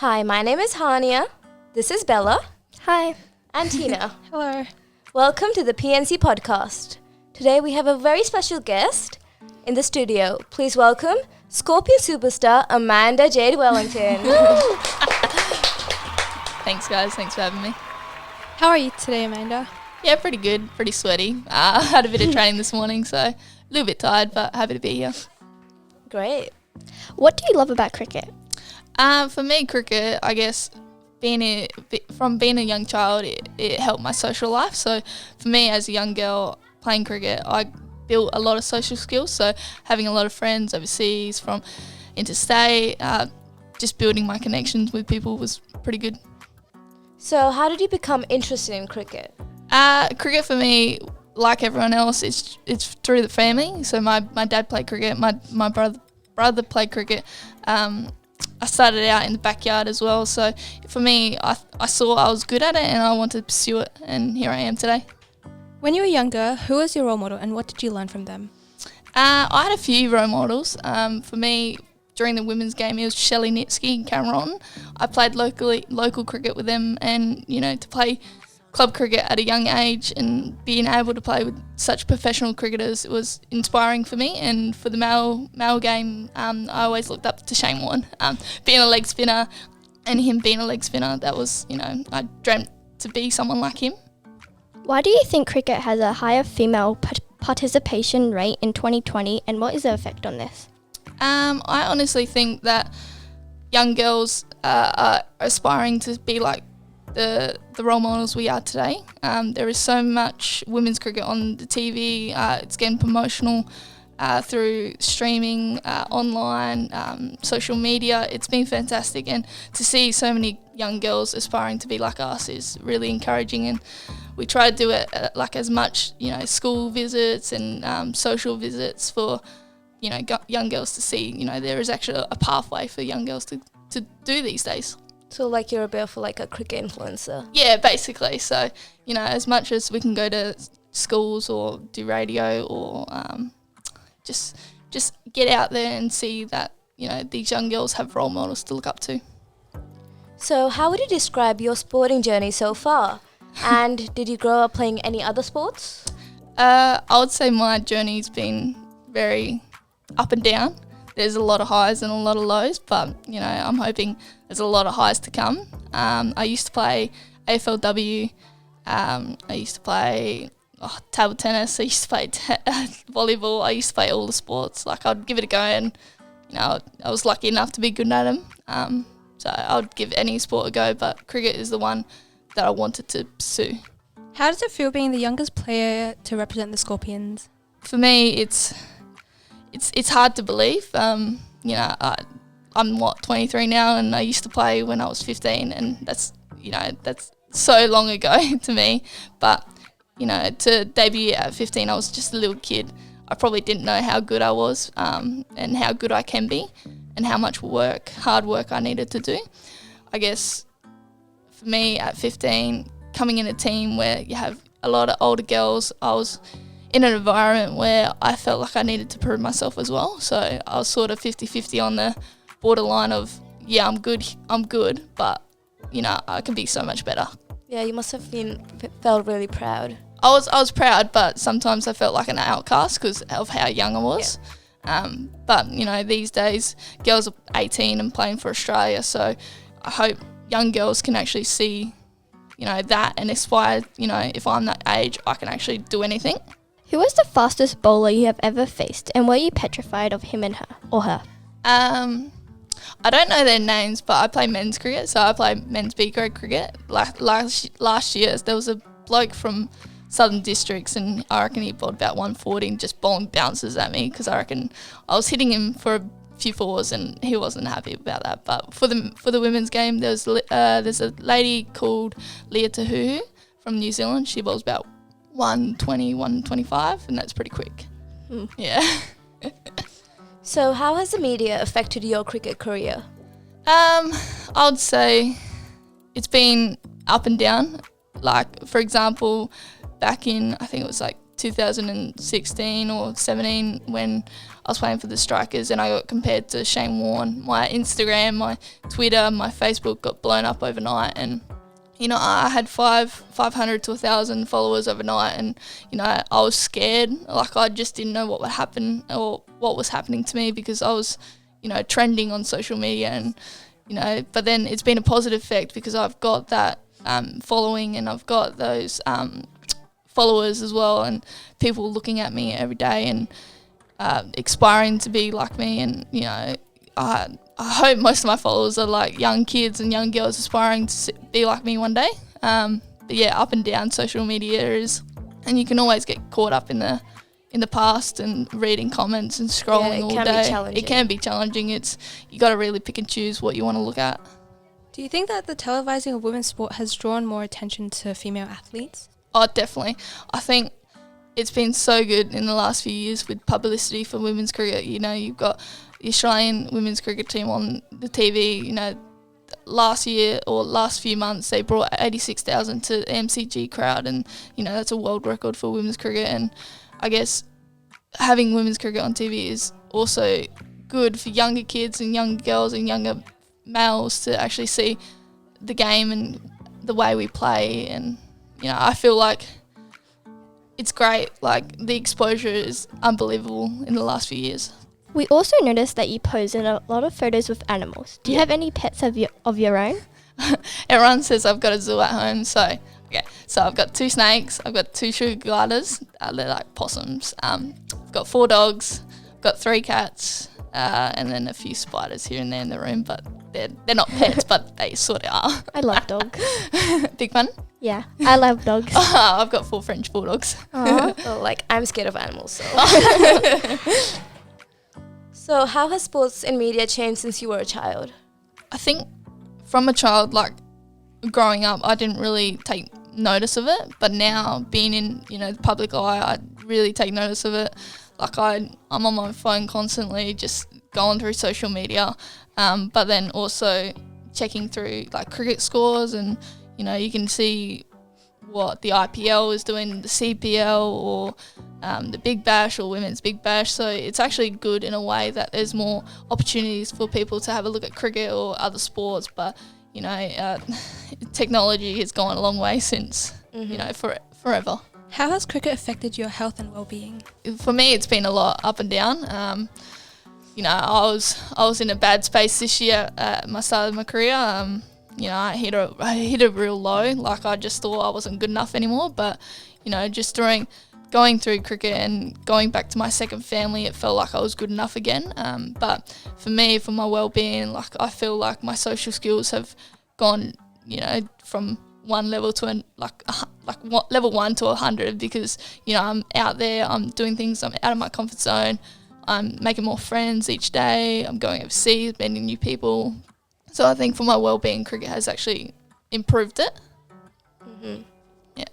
Hi, my name is Hania. This is Bella. Hi. And Tina. Hello. Welcome to the PNC podcast. Today we have a very special guest in the studio. Please welcome Scorpion superstar Amanda-Jade Wellington. Thanks, guys. Thanks for having me. How are you today, Amanda? Yeah, pretty good. Pretty sweaty. I had a bit of training this morning, so a little bit tired, but happy to be here. Great. What do you love about cricket? For me, cricket, I guess, being a young child, it helped my social life. So for me, as a young girl playing cricket, I built a lot of social skills. So having a lot of friends overseas, from interstate, just building my connections with people was pretty good. So how did you become interested in cricket? Cricket for me, like everyone else, it's through the family. So my dad played cricket, my brother played cricket. I started out in the backyard as well. So for me, I saw I was good at it and I wanted to pursue it, and here I am today. When you were younger, who was your role model and what did you learn from them? I had a few role models. For me, during the women's game, it was Shelley Nitsky and Cameron. I played local cricket with them, and to play club cricket at a young age and being able to play with such professional cricketers, it was inspiring for me. And for the male game, I always looked up to Shane Warne, being a leg spinner, and him being a leg spinner. That was, I dreamt to be someone like him. Why do you think cricket has a higher female participation rate in 2020, and what is the effect on this? I honestly think that young girls are aspiring to be like the role models we are today. There is so much women's cricket on the TV. It's getting promotional through streaming, online, social media. It's been fantastic, and to see so many young girls aspiring to be like us is really encouraging. And we try to do it as much, school visits and social visits for young girls to see, there is actually a pathway for young girls to do these days. So like you're a bit of like a cricket influencer? Yeah, basically. So, as much as we can go to schools or do radio or just get out there and see that, these young girls have role models to look up to. So how would you describe your sporting journey so far? And did you grow up playing any other sports? I would say my journey's been very up and down. There's a lot of highs and a lot of lows, but, I'm hoping there's a lot of highs to come. I used to play AFLW. I used to play table tennis. I used to play volleyball. I used to play all the sports. I'd give it a go, and, I was lucky enough to be good at them. So I would give any sport a go, but cricket is the one that I wanted to pursue. How does it feel being the youngest player to represent the Scorpions? For me, it's hard to believe. I'm 23 now, and I used to play when I was 15, and that's so long ago to me. But to debut at 15, I was just a little kid. I probably didn't know how good I was, and how good I can be, and how much hard work I needed to do. I guess for me at 15, coming in a team where you have a lot of older girls, I was in an environment where I felt like I needed to prove myself as well. So I was sort of 50-50 on the borderline of, yeah, I'm good, but, I can be so much better. Yeah, you must have felt really proud. I was proud, but sometimes I felt like an outcast because of how young I was. Yeah. But, these days, girls are 18 and playing for Australia, so I hope young girls can actually see, that and aspire, if I'm that age, I can actually do anything. Who was the fastest bowler you have ever faced, and were you petrified of him and her, or her? I don't know their names, but I play men's cricket, so I play men's B grade cricket. Last year, there was a bloke from Southern Districts, and I reckon he bowled about 140 and just bowling bounces at me because I reckon I was hitting him for a few fours and he wasn't happy about that. But for the women's game, there's a lady called Leah Tahuhu from New Zealand. She bowls about 120, 125, and that's pretty quick. Yeah. So how has the media affected your cricket career? I would say it's been up and down. Like, for example, back in, I think it was like 2016 or 17 when I was playing for the Strikers, and I got compared to Shane Warne. My Instagram, my Twitter, my Facebook got blown up overnight, and I had 500 to 1,000 followers overnight, and I was scared. Like, I just didn't know what would happen or what was happening to me, because I was trending on social media, and but then it's been a positive effect because I've got that following, and I've got those followers as well, and people looking at me every day and aspiring to be like me. And I hope most of my followers are like young kids and young girls aspiring to be like me one day. But yeah, up and down social media is, and you can always get caught up in the past and reading comments and scrolling all day. It can be challenging. You got to really pick and choose what you want to look at. Do you think that the televising of women's sport has drawn more attention to female athletes? Oh, definitely. I think it's been so good in the last few years with publicity for women's cricket. You've got the Australian women's cricket team on the TV. Last year or last few months, they brought 86,000 to the MCG crowd, and that's a world record for women's cricket. And I guess having women's cricket on TV is also good for younger kids and young girls and younger males to actually see the game and the way we play. And I feel like it's great. Like, the exposure is unbelievable in the last few years. We also noticed that you pose in a lot of photos with animals. Do you have any pets of your own? Everyone says I've got a zoo at home, so I've got 2 snakes, I've got 2 sugar gliders, they're like possums. I've got 4 dogs, I've got 3 cats, and then a few spiders here and there in the room, but they're not pets, but they sort of are. I love dogs. Big fun? Yeah, I love dogs. I've got 4 French bulldogs. Well, I'm scared of animals, so. So how has sports and media changed since you were a child? I think from a child, like growing up, I didn't really take notice of it, but now being in the public eye, I really take notice of it. Like, I'm on my phone constantly, just going through social media, but then also checking through like cricket scores, and you can see what the IPL is doing, the CPL, or the Big Bash or Women's Big Bash. So it's actually good in a way that there's more opportunities for people to have a look at cricket or other sports. But technology has gone a long way since forever. How has cricket affected your health and well-being? For me, it's been a lot up and down. I was in a bad space this year at my start of my career. I hit a real low. Like, I just thought I wasn't good enough anymore. But just going through cricket and going back to my second family, it felt like I was good enough again. But for me, for my well-being, like, I feel like my social skills have gone, from one level to level 1 to 100, because I'm out there, I'm doing things, I'm out of my comfort zone, I'm making more friends each day, I'm going overseas, meeting new people. So I think for my well-being, cricket has actually improved it. Mm-hmm. Yeah.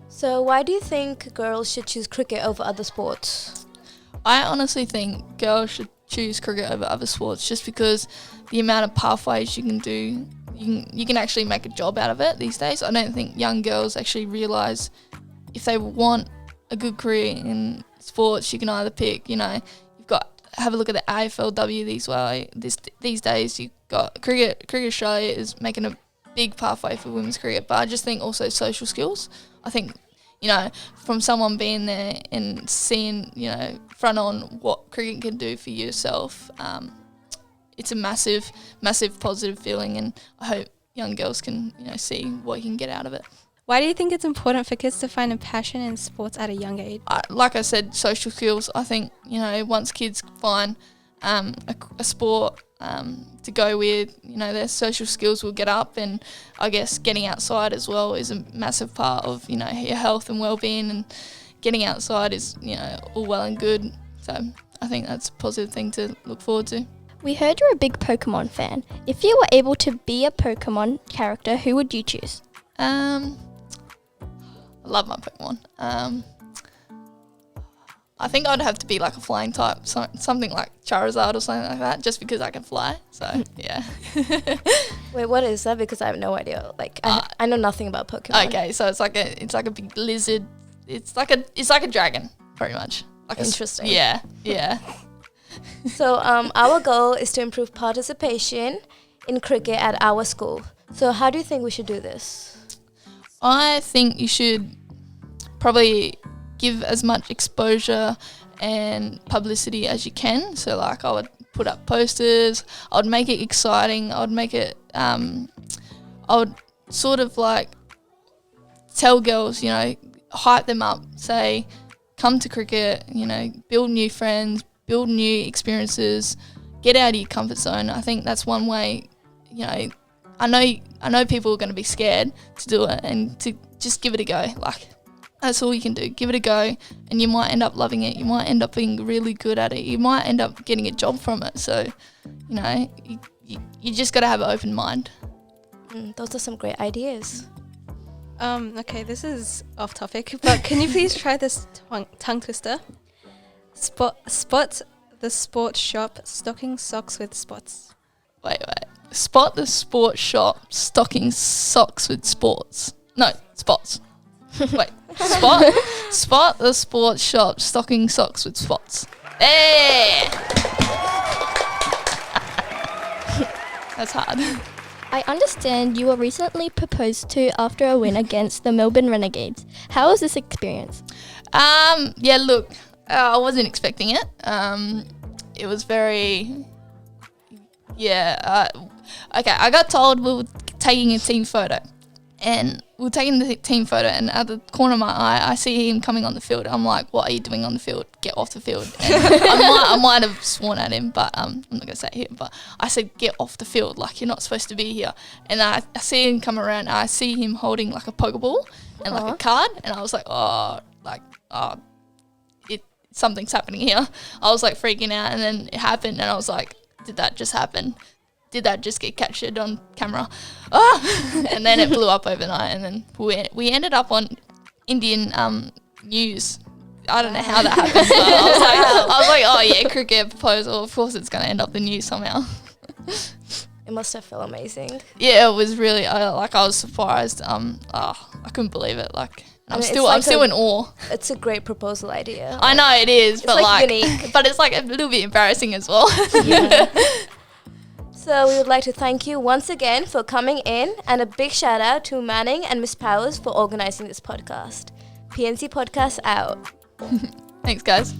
So why do you think girls should choose cricket over other sports? I honestly think girls should choose cricket over other sports, just because the amount of pathways you can do, you can actually make a job out of it these days. I don't think young girls actually realise if they want a good career in sports, you can either pick, have a look at the AFLW these days. You've got Cricket Australia is making a big pathway for women's cricket, but I just think also social skills. I think, from someone being there and seeing, front on what cricket can do for yourself, it's a massive, massive positive feeling, and I hope young girls can, see what you can get out of it. Why do you think it's important for kids to find a passion in sports at a young age? Like I said, social skills. I think, once kids find a sport to go with, their social skills will get up, and I guess getting outside as well is a massive part of, your health and well-being, and getting outside is, all well and good. So I think that's a positive thing to look forward to. We heard you're a big Pokemon fan. If you were able to be a Pokemon character, who would you choose? I love my Pokemon. I think I'd have to be like a flying type, something like Charizard or something like that, just because I can fly. So, yeah. Wait, what is that? Because I have no idea. I know nothing about Pokemon. Okay, so it's like a big lizard. it's like a dragon, pretty much. Like Interesting. Yeah. So our goal is to improve participation in cricket at our school. So how do you think we should do this? I think you should probably give as much exposure and publicity as you can. So like I would put up posters, I would make it exciting, I would make it, I would sort of like tell girls, you know, hype them up, say, come to cricket, you know, build new friends, build new experiences, get out of your comfort zone. I think that's one way, you know, I know people are going to be scared to do it and to just give it a go. Like, that's all you can do. Give it a go and you might end up loving it. You might end up being really good at it. You might end up getting a job from it. So, you know, you just got to have an open mind. Those are some great ideas. Okay, this is off topic, but can you please try this tongue twister? Spot the sports shop stocking socks with spots. Wait. Spot the sports shop stocking socks with sports. No, spots. Wait. Spot the sports shop stocking socks with spots. Hey! That's hard. I understand you were recently proposed to after a win against the Melbourne Renegades. How was this experience? Yeah, look, I wasn't expecting it. It was very, okay, I got told we were taking a team photo. And we're taking the team photo, and at the corner of my eye, I see him coming on the field. I'm like, what are you doing on the field? Get off the field. And I might have sworn at him, but I'm not going to say it here. But I said, get off the field. Like, you're not supposed to be here. And I see him come around. I see him holding, like, a Pokeball and, like, a card. And I was like, something's happening here. I was, like, freaking out. And then it happened, and I was like, did that just happen? Did that just get captured on camera? And then it blew up overnight, and then we ended up on Indian news. I don't know how that happened, but I was like, oh yeah, cricket proposal. Of course, it's going to end up the news somehow. It must have felt amazing. Yeah, it was really I was surprised. I couldn't believe it. Like, I'm still in awe. It's a great proposal idea. I know it is, but like unique. But it's like a little bit embarrassing as well. Yeah. So we would like to thank you once again for coming in, and a big shout out to Manning and Miss Powers for organising this podcast. PNC Podcast out. Thanks, guys.